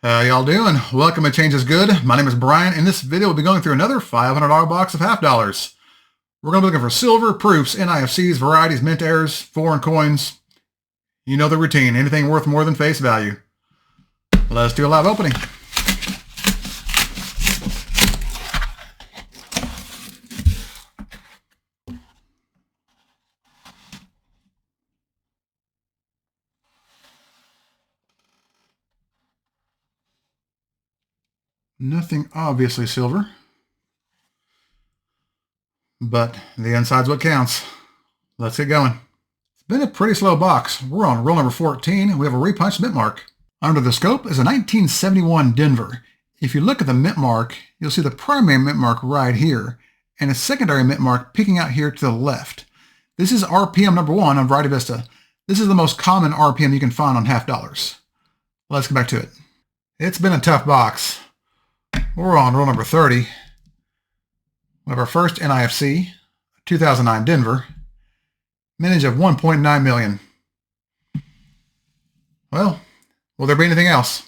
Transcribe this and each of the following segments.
How y'all doing? Welcome to Change is Good. My name is Brian. In this video, we'll be going through another $500 box of half dollars. We're going to be looking for silver, proofs, NIFCs, varieties, mint errors, foreign coins. You know the routine. Anything worth more than face value. Let's do a live opening. Nothing obviously silver, but the inside's what counts. Let's get going. It's been a pretty slow box. We're on roll number 14, and we have a repunched mint mark. Under the scope is a 1971 Denver. If you look at the mint mark, you'll see the primary mint mark right here, and a secondary mint mark peeking out here to the left. This is RPM number 1 on Variety Vista. This is the most common RPM you can find on half dollars. Let's get back to it. It's been a tough box. We're on roll number 30. We have our first NIFC, 2009 Denver, mintage of 1.9 million. Well, will there be anything else?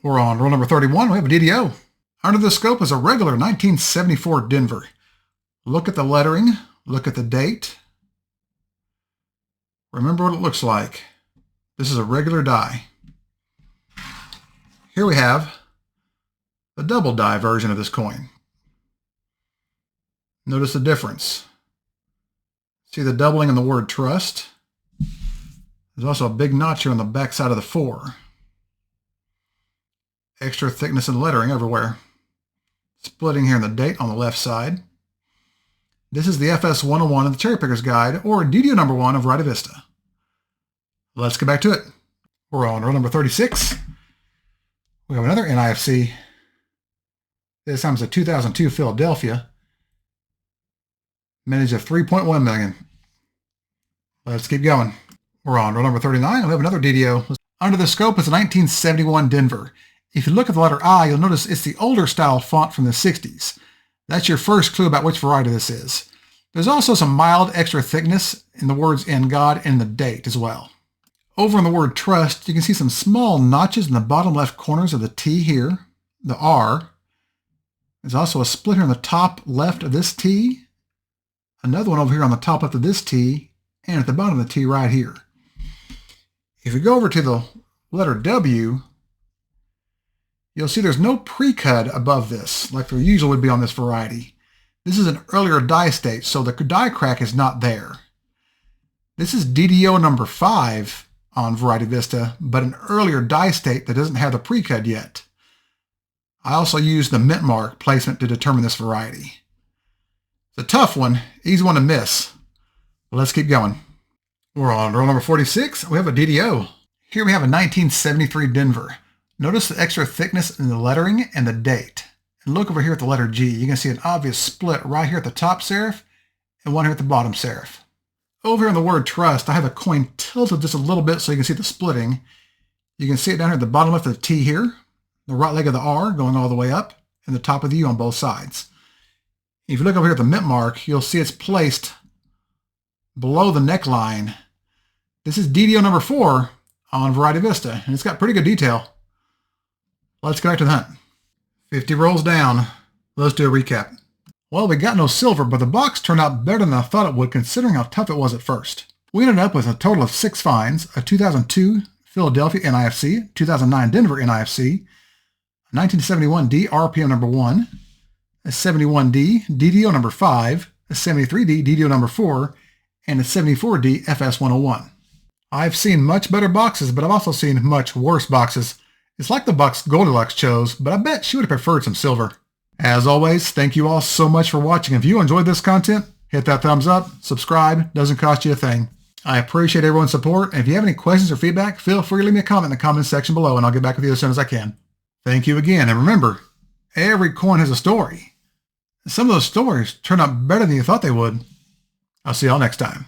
We're on roll number 31. We have a DDO. Under the scope is a regular 1974 Denver. Look at the lettering. Look at the date. Remember what it looks like. This is a regular die. Here we have the double die version of this coin. Notice the difference. See the doubling in the word trust? There's also a big notch here on the back side of the 4. Extra thickness and lettering everywhere. Splitting here in the date on the left side. This is the FS 101 of the Cherry Picker's Guide, or DDO number 1 of Variety Vista. Let's get back to it. We're on roll number 36. We have another NIFC. This time it's a 2002 Philadelphia. Mintage of 3.1 million. Let's keep going. We're on roll number 39. We have another DDO. Under the scope is a 1971 Denver. If you look at the letter I, you'll notice it's the older style font from the 60s. That's your first clue about which variety this is. There's also some mild extra thickness in the words "in God" and the date as well. Over in the word trust, you can see some small notches in the bottom left corners of the T here, the R. There's also a split here on the top left of this T, another one over here on the top left of this T, and at the bottom of the T right here. If you go over to the letter W, you'll see there's no pre-cud above this, like there usually would be on this variety. This is an earlier die state, so the die crack is not there. This is DDO number 5 on Variety Vista, but an earlier die state that doesn't have the pre-cud yet. I also used the mint mark placement to determine this variety. It's a tough one, easy one to miss. But let's keep going. We're on roll number 46. We have a DDO. Here we have a 1973 Denver. Notice the extra thickness in the lettering and the date. And look over here at the letter G. You can see an obvious split right here at the top serif and one here at the bottom serif. Over here in the word trust, I have the coin tilted just a little bit so you can see the splitting. You can see it down here at the bottom left of the T here, the right leg of the R going all the way up, and the top of the U on both sides. If you look over here at the mint mark, you'll see it's placed below the neckline. This is DDO number 4 on Variety Vista, and it's got pretty good detail. Let's get back to the hunt. 50 rolls down. Let's do a recap. Well, we got no silver, but the box turned out better than I thought it would considering how tough it was at first. We ended up with a total of 6 finds, a 2002 Philadelphia NIFC, 2009 Denver NIFC, 1971D RPM number 1, a 71D DDO number 5, a 73D DDO number 4, and a 74D FS 101. I've seen much better boxes, but I've also seen much worse boxes. It's like the box Goldilocks chose, but I bet she would have preferred some silver. As always, thank you all so much for watching. If you enjoyed this content, hit that thumbs up, subscribe, doesn't cost you a thing. I appreciate everyone's support, and if you have any questions or feedback, feel free to leave me a comment in the comments section below, and I'll get back with you as soon as I can. Thank you again, and remember, every coin has a story. Some of those stories turn out better than you thought they would. I'll see y'all next time.